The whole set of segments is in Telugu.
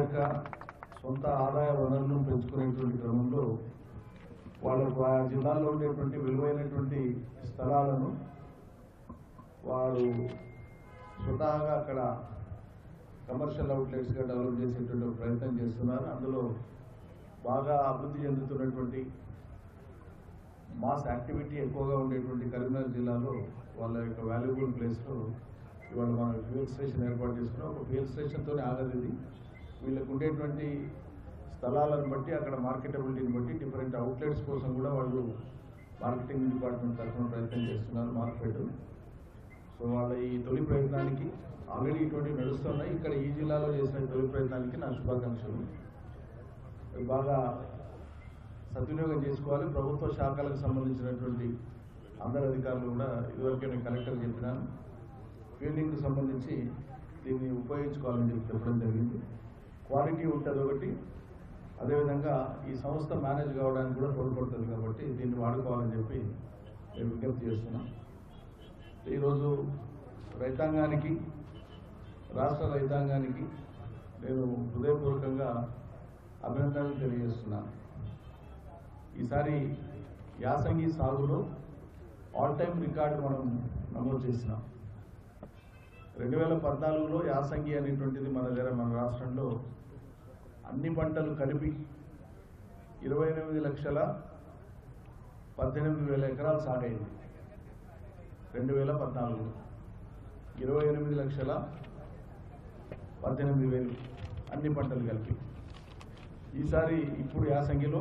యొక్క సొంత ఆదాయ వనరులను పెంచుకునేటువంటి క్రమంలో వాళ్ళకు ఆ జిల్లాలో ఉండేటువంటి విలువైనటువంటి స్థలాలను వారు స్వతహాగా అక్కడ కమర్షియల్ అవుట్లెట్స్గా డెవలప్ చేసేటువంటి ప్రయత్నం చేస్తున్నారు. అందులో బాగా అభివృద్ధి చెందుతున్నటువంటి మాస్ యాక్టివిటీ ఎక్కువగా ఉండేటువంటి కరీంనగర్ జిల్లాలో వాళ్ళ యొక్క వాల్యుబుల్ ప్లేస్లో ఇవాళ మనం ఫ్యూయల్ స్టేషన్ ఏర్పాటు చేసుకున్నాం. ఒక ఫ్యూయల్ స్టేషన్తోనే ఆగదు ఇది. వీళ్ళకు ఉండేటువంటి స్థలాలను బట్టి అక్కడ మార్కెటబిలిటీని బట్టి డిఫరెంట్ అవుట్లెట్స్ కోసం కూడా వాళ్ళు మార్కెటింగ్ డిపార్ట్మెంట్ తరఫున ప్రయత్నం చేస్తున్నారు మార్కెట్. సో వాళ్ళ ఈ తొలి ప్రయత్నానికి ఆల్రెడీ ఇటువంటివి నడుస్తున్నాయి. ఇక్కడ ఈ జిల్లాలో చేసిన తొలి ప్రయత్నానికి నా శుభాకాంక్షలు. బాగా సద్వినియోగం చేసుకోవాలి. ప్రభుత్వ శాఖలకు సంబంధించినటువంటి అందరు అధికారులు కూడా ఇదివరకే నేను కలెక్టర్ చెప్పినాను, ఫీల్డింగ్కి సంబంధించి దీన్ని ఉపయోగించుకోవాలని చెప్పడం జరిగింది. క్వాలిటీ ఉంటుంది ఒకటి, అదేవిధంగా ఈ సంస్థ మేనేజ్ కావడానికి కూడా తోడ్పడుతుంది కాబట్టి దీన్ని వాడుకోవాలని చెప్పి నేను విజ్ఞప్తి చేస్తున్నాను. ఈరోజు రైతాంగానికి, రాష్ట్ర రైతాంగానికి నేను హృదయపూర్వకంగా అభినందనలు తెలియజేస్తున్నాను. ఈసారి యాసంగి సాగులో ఆల్ టైమ్ రికార్డు మనం నమోదు చేసినాం. 2014లో యాసంగి అనేటువంటిది మన రాష్ట్రంలో అన్ని పంటలు కలిపి 28,18,000 ఎకరాలు సాగైంది. 2014లో 28,18,000 అన్ని పంటలు కలిపి. ఈసారి ఇప్పుడు యాసంగిలో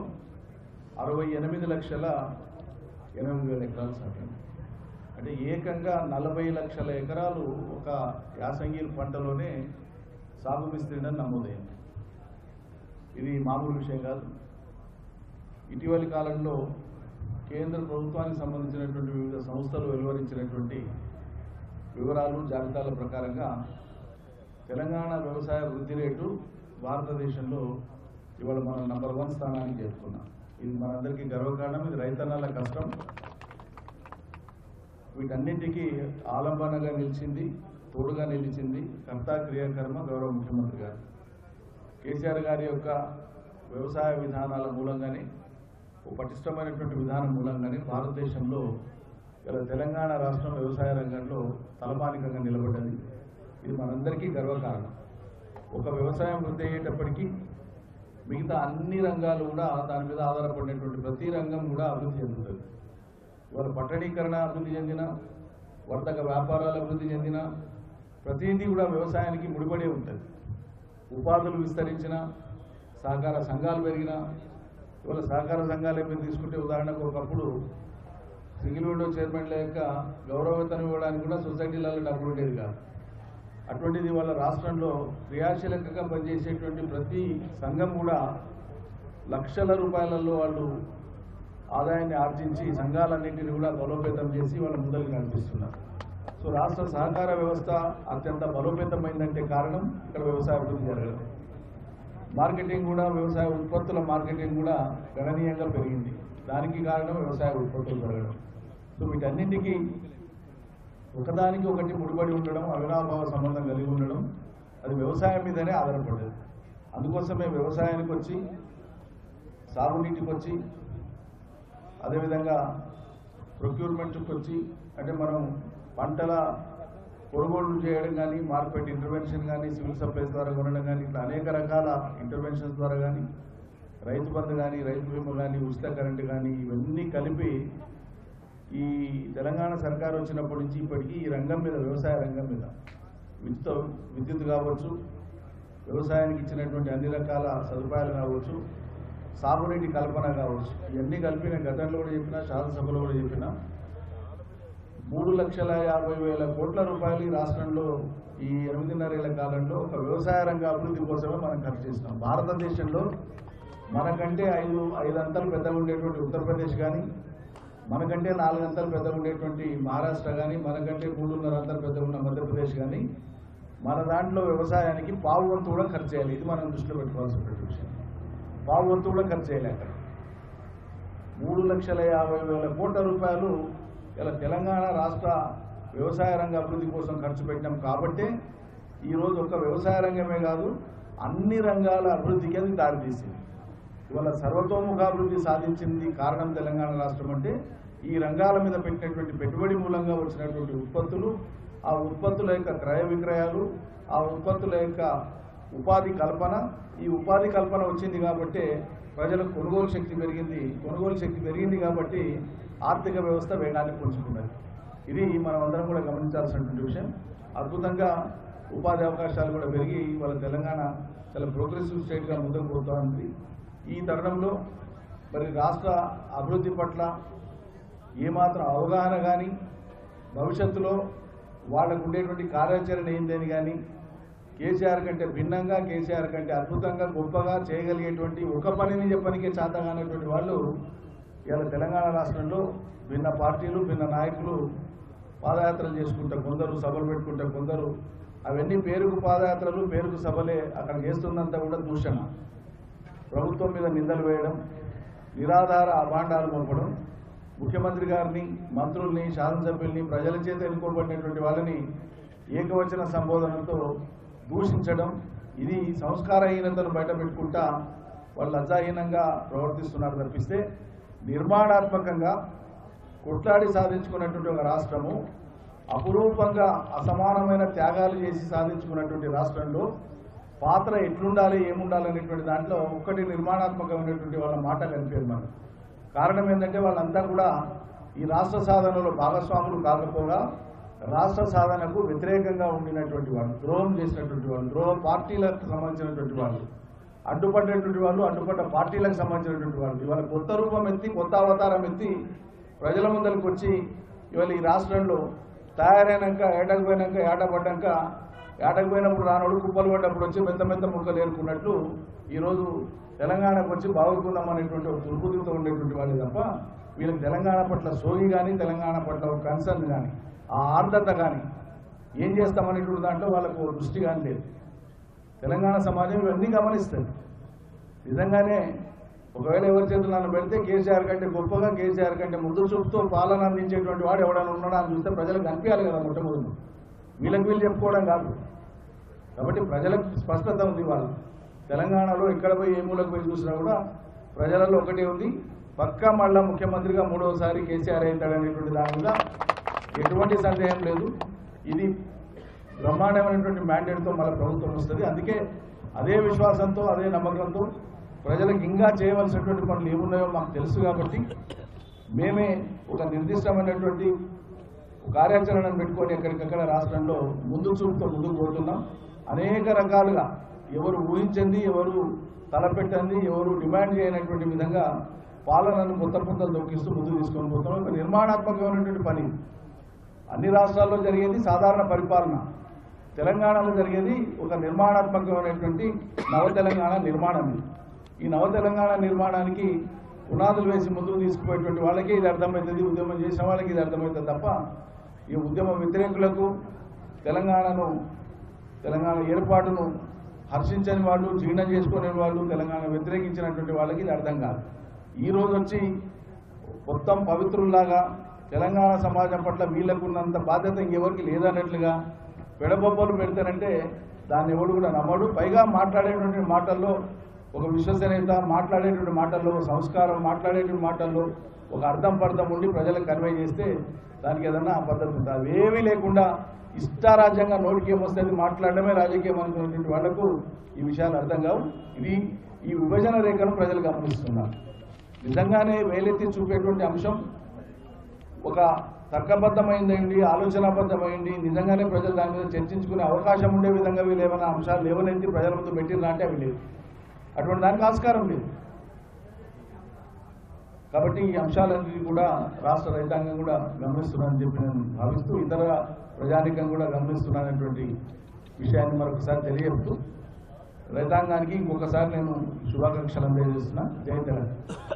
68,08,000 ఎకరాలు సాగింది. అంటే ఏకంగా 40 లక్షల ఎకరాలు ఒక యాసంగి పంటలోనే సాగు విస్తీర్ణం నమోదైంది. ఇది మామూలు విషయం కాదు. ఇటీవలి కాలంలో కేంద్ర ప్రభుత్వానికి సంబంధించినటువంటి వివిధ సంస్థలు వెలువరించినటువంటి వివరాలు, జాబితాల ప్రకారంగా తెలంగాణ వ్యవసాయ వృద్ధి రేటు భారతదేశంలో ఇవాళ మనం నంబర్ 1 స్థానానికి చేరుకున్నాం. ఇది మనందరికీ గర్వకారణం. ఇది రైతన్నల కష్టం. వీటన్నింటికీ ఆలంబనగా నిలిచింది, తోడుగా నిలిచింది కర్త క్రియాకర్మ గౌరవ ముఖ్యమంత్రి గారు. కేసీఆర్ గారి యొక్క వ్యవసాయ విధానాల మూలంగానే, ఓ పటిష్టమైనటువంటి విధానం మూలంగానే భారతదేశంలో ఇలా తెలంగాణ రాష్ట్రం వ్యవసాయ రంగంలో తలమానికంగా నిలబడ్డది. ఇది మనందరికీ గర్వకారణం. ఒక వ్యవసాయం వృద్ధి అయ్యేటప్పటికీ మిగతా అన్ని రంగాలు కూడా దాని మీద ఆధారపడినటువంటి ప్రతి రంగం కూడా అభివృద్ధి చెందుతుంది. ఇవాళ పట్టణీకరణ అభివృద్ధి చెందిన, వర్తక వ్యాపారాలు అభివృద్ధి చెందిన ప్రతిదీ కూడా వ్యవసాయానికి ముడిపడే ఉంటుంది. ఉపాధులు విస్తరించిన, సహకార సంఘాలు పెరిగిన, ఇవాళ సహకార సంఘాలు ఏమైనా తీసుకుంటే ఉదాహరణకు ఒకప్పుడు సింగిల్ విండో చైర్మన్ల యొక్క గౌరవవేతనం ఇవ్వడానికి కూడా సొసైటీలలో డబ్బులు ఉండేది కాదు. అటువంటిది వాళ్ళ రాష్ట్రంలో క్రియాశీలకంగా పనిచేసేటువంటి ప్రతి సంఘం కూడా లక్షల రూపాయలలో వాళ్ళు ఆదాయాన్ని ఆర్జించి సంఘాలన్నింటినీ కూడా బలోపేతం చేసి వాళ్ళ ముందరికి నడిపిస్తున్నారు. సో రాష్ట్ర సహకార వ్యవస్థ అత్యంత బలోపేతమైందంటే కారణం ఇక్కడ వ్యవసాయ అభివృద్ధి జరగడం. మార్కెటింగ్ కూడా, వ్యవసాయ ఉత్పత్తుల మార్కెటింగ్ కూడా గణనీయంగా పెరిగింది. దానికి కారణం వ్యవసాయ ఉత్పత్తులు పెరగడం. సో వీటన్నింటికీ ఒకదానికి ఒకటి ముడిపడి ఉండడం, అవినాభావ సంబంధం కలిగి ఉండడం, అది వ్యవసాయం మీదనే ఆధారపడేది. అందుకోసమే వ్యవసాయానికి వచ్చి, సాగునీటికి వచ్చి, అదేవిధంగా ప్రొక్యూర్మెంట్కి వచ్చి, అంటే మనం పంటల కొనుగోలు చేయడం కానీ, మార్కెట్ ఇంటర్వెన్షన్ కానీ, సివిల్ సప్లైస్ ద్వారా కొనడం కానీ, ఇట్లా అనేక రకాల ఇంటర్వెన్షన్స్ ద్వారా కానీ, రైతు బంధు కానీ, రైతు బీమా కానీ, ఉచిత కరెంటు కానీ, ఇవన్నీ కలిపి ఈ తెలంగాణ సర్కారు వచ్చినప్పటి నుంచి ఇప్పటికీ ఈ రంగం మీద, వ్యవసాయ రంగం మీద విద్యుత్ కావచ్చు, వ్యవసాయానికి ఇచ్చినటువంటి అన్ని రకాల సదుపాయాలు కావచ్చు, సాగునీటి కల్పన కావచ్చు, ఇవన్నీ కలిపి నేను గతంలో కూడా చెప్పిన, శాసనసభలో కూడా చెప్పిన 3,50,000 కోట్ల రూపాయలు ఈ రాష్ట్రంలో ఈ 8.5 ఏళ్ల కాలంలో ఒక వ్యవసాయ రంగ అభివృద్ధి కోసమే మనం ఖర్చు చేస్తున్నాం. భారతదేశంలో మనకంటే 5 అంతలు పెద్దగా ఉండేటువంటి ఉత్తరప్రదేశ్ కానీ, మనకంటే 4 అంతలు పెద్దగా ఉండేటువంటి మహారాష్ట్ర కానీ, మనకంటే 3.5 అంతలు పెద్దగా ఉన్న మధ్యప్రదేశ్ కానీ, మన దాంట్లో వ్యవసాయానికి పావు వంతు కూడా ఖర్చు చేయాలి. ఇది మనం దృష్టిలో పెట్టుకోవాల్సిన విషయం. పావు వంతు కూడా ఖర్చు చేయాలి. అక్కడ 3,50,000 కోట్ల రూపాయలు ఇలా తెలంగాణ రాష్ట్ర వ్యవసాయ రంగ అభివృద్ధి కోసం ఖర్చు పెట్టినాం. కాబట్టి ఈరోజు ఒక వ్యవసాయ రంగమే కాదు, అన్ని రంగాల అభివృద్ధికి అది దారితీసింది. ఇవాళ సర్వతోముఖాభివృద్ధి సాధించింది కారణం తెలంగాణ రాష్ట్రం అంటే ఈ రంగాల మీద పెట్టినటువంటి పెట్టుబడి మూలంగా వచ్చినటువంటి ఉత్పత్తులు, ఆ ఉత్పత్తుల యొక్క క్రయ విక్రయాలు, ఆ ఉత్పత్తుల యొక్క ఉపాధి కల్పన. ఈ ఉపాధి కల్పన వచ్చింది కాబట్టి ప్రజలకు కొనుగోలు శక్తి పెరిగింది. కొనుగోలు శక్తి పెరిగింది కాబట్టి ఆర్థిక వ్యవస్థ వేగాన్ని పుంజుకున్నది. ఇది మనం అందరం కూడా గమనించాల్సినటువంటి విషయం. అద్భుతంగా ఉపాధి అవకాశాలు కూడా పెరిగి వాళ్ళ తెలంగాణ చాలా ప్రోగ్రెసివ్ స్టేట్గా ముందుకు పోతూ ఉంది. ఈ తరుణంలో మరి రాష్ట్ర అభివృద్ధి పట్ల ఏమాత్రం అవగాహన కానీ, భవిష్యత్తులో వాళ్ళకు ఉండేటువంటి కార్యాచరణ ఏందని కానీ, కేసీఆర్ కంటే భిన్నంగా, కేసీఆర్ కంటే అద్భుతంగా గొప్పగా చేయగలిగేటువంటి ఒక పనిని చెప్పనికే చేతగానటువంటి వాళ్ళు ఇలా తెలంగాణ రాష్ట్రంలో భిన్న పార్టీలు, భిన్న నాయకులు పాదయాత్రలు చేసుకుంటా, కొందరు సభలు పెట్టుకుంటా, కొందరు అవన్నీ పేరుకు పాదయాత్రలు, పేరుకు సభలే. అక్కడ చేస్తున్నంత కూడా దూషణ, ప్రభుత్వం మీద నిందలు వేయడం, నిరాధార అభాండాలు మోపడం, ముఖ్యమంత్రి గారిని, మంత్రుల్ని, శాసనసభ్యుల్ని, ప్రజల చేత ఎన్నుకోబడినటువంటి వాళ్ళని ఏకవచన సంబోధనతో దూషించడం, ఇది సంస్కారహీనతను బయటపెట్టుకుంటా వాళ్ళు లజ్జాహీనంగా ప్రవర్తిస్తున్నారు తప్పిస్తే నిర్మాణాత్మకంగా కొట్లాడి సాధించుకున్నటువంటి ఒక రాష్ట్రము, అపురూపంగా అసమానమైన త్యాగాలు చేసి సాధించుకున్నటువంటి రాష్ట్రంలో పాత్ర ఎట్లుండాలి, ఏముండాలి అనేటువంటి దాంట్లో ఒక్కటి నిర్మాణాత్మకమైనటువంటి వాళ్ళ మాట కనిపించదు మనకు. కారణం ఏంటంటే వాళ్ళంతా కూడా ఈ రాష్ట్ర సాధనలో భాగస్వాములు కాకపోగా రాష్ట్ర సాధనకు వ్యతిరేకంగా ఉండినటువంటి వాళ్ళు, ద్రోహం చేసినటువంటి వాళ్ళు, ద్రోహ పార్టీలకు సంబంధించినటువంటి వాళ్ళు, అడ్డుపడ్డటువంటి వాళ్ళు, అడ్డుపడ్డ పార్టీలకు సంబంధించినటువంటి వాళ్ళు ఇవాళ కొత్త రూపం ఎత్తి, కొత్త అవతారం ఎత్తి ప్రజల ముందరికి వచ్చి ఇవాళ ఈ రాష్ట్రంలో తయారైనాక, ఏటకపోయినాక, ఏటకపోయినప్పుడు రానోడు కుప్పలు పడ్డప్పుడు వచ్చి మెత్త మెత్త ముక్కలు ఏరుకున్నట్లు ఈరోజు తెలంగాణకు వచ్చి బాగుకుందాం అనేటువంటి ఒక దుర్బుద్ధితో ఉండేటువంటి వాళ్ళు తప్ప వీళ్ళకి తెలంగాణ పట్ల సోగి కానీ, తెలంగాణ పట్ల ఒక కన్సర్న్ కానీ, ఆ ఆర్ద్రత కానీ, ఏం చేస్తామనేటువంటి దాంట్లో వాళ్ళకు దృష్టి కానీ లేదు. తెలంగాణ సమాజం ఇవన్నీ గమనిస్తుంది. నిజంగానే ఒకవేళ ఎవరి చేతులు నన్ను పెడితే కేసీఆర్ కంటే గొప్పగా, కేసీఆర్ కంటే ముందు చూపుతూ పాలన అందించేటువంటి వాడు ఎవడైనా ఉన్నాడా అని చూస్తే ప్రజలకు కనిపించాలి కదా మొట్టమొదటి. వీళ్ళకి వీళ్ళు చెప్పుకోవడం కాదు. కాబట్టి ప్రజలకు స్పష్టత ఉంది. వాళ్ళు తెలంగాణలో ఎక్కడ పోయి ఏ మూలకు పోయి చూసినా కూడా ప్రజలలో ఒకటే ఉంది, పక్కా మళ్ళా ముఖ్యమంత్రిగా మూడవసారి కేసీఆర్ అవుతాడనేటువంటి దాని మీద ఎటువంటి సందేహం లేదు. ఇది బ్రహ్మాండమైనటువంటి మ్యాండేట్తో మళ్ళీ ప్రభుత్వం వస్తుంది. అందుకే అదే విశ్వాసంతో, అదే నమ్మకంతో ప్రజలకు ఇంకా చేయవలసినటువంటి పనులు ఏమున్నాయో మాకు తెలుసు కాబట్టి మేమే ఒక నిర్దిష్టమైనటువంటి కార్యాచరణను పెట్టుకొని ఎక్కడికక్కడ రాష్ట్రంలో ముందు చూపుతో ముందుకు పోతున్నాం. అనేక రకాలుగా ఎవరు ఊహించింది, ఎవరు తలపెట్టండి, ఎవరు డిమాండ్ చేయనటువంటి విధంగా పాలనను కొత్త పుంతలు దొక్కిస్తూ ముందుకు తీసుకొని పోతున్నాం. ఒక నిర్మాణాత్మకమైనటువంటి పని అన్ని రాష్ట్రాల్లో జరిగేది సాధారణ పరిపాలన, తెలంగాణలో జరిగేది ఒక నిర్మాణాత్మకమైనటువంటి నవ తెలంగాణ నిర్మాణం. ఈ నవ తెలంగాణ నిర్మాణానికి పునాదులు వేసి ముందుకు తీసుకుపోయేటువంటి వాళ్ళకి ఇది అర్థమవుతుంది, ఉద్యమం చేసిన వాళ్ళకి ఇది అర్థమవుతుంది తప్ప ఈ ఉద్యమ వ్యతిరేకులకు, తెలంగాణ ఏర్పాటును హర్షించని వాళ్ళు, జీర్ణం చేసుకునే వాళ్ళు, తెలంగాణ వ్యతిరేకించినటువంటి వాళ్ళకి ఇది అర్థం కాదు. ఈరోజు వచ్చి మొత్తం పవిత్రుల్లాగా తెలంగాణ సమాజం పట్ల వీళ్ళకున్నంత బాధ్యత ఇంకెవరికి లేదన్నట్లుగా పెడబొబ్బలు పెడతారంటే దాన్ని ఎవడు కూడా నమ్మడు. పైగా మాట్లాడేటువంటి మాటల్లో ఒక విశ్వసనీయత, మాట్లాడేటువంటి మాటల్లో సంస్కారం, మాట్లాడేటువంటి మాటల్లో ఒక అర్థం పర్థం ఉండి ప్రజలకు కన్వే చేస్తే దానికి ఏదన్నా పద్ధతి ఉంటుంది. అవేమీ లేకుండా ఇష్టారాజ్యంగా నోటికి ఏమొస్తుంది మాట్లాడడమే రాజకీయం అనుకున్నటువంటి వాళ్లకు ఈ విషయాలు అర్థం కావు. ఇది ఈ విభజన రేఖను ప్రజలు గమనిస్తున్నారు. నిజంగానే వేలెత్తి చూపేటువంటి అంశం ఒక తర్కబద్ధమైందండి, ఆలోచనాబద్ధమైంది, నిజంగానే ప్రజలు దాని మీద చర్చించుకునే అవకాశం ఉండే విధంగా వీళ్ళు ఏమైనా అంశాలు లేవనెత్తి ప్రజల ముందు పెట్టిందా అంటే అవి లేదు. అటువంటి దానికి ఆస్కారం లేదు. కాబట్టి ఈ అంశాలన్నీ కూడా రాష్ట్ర రైతాంగం కూడా గమనిస్తున్నారని చెప్పి నేను భావిస్తూ, ఇతర ప్రజానికం కూడా గమనిస్తున్నారనేటువంటి విషయాన్ని మరొకసారి తెలియజేస్తూ రైతాంగానికి ఇంకొకసారి నేను శుభాకాంక్షలు అందజేస్తున్నా. జై తెలంగాణ.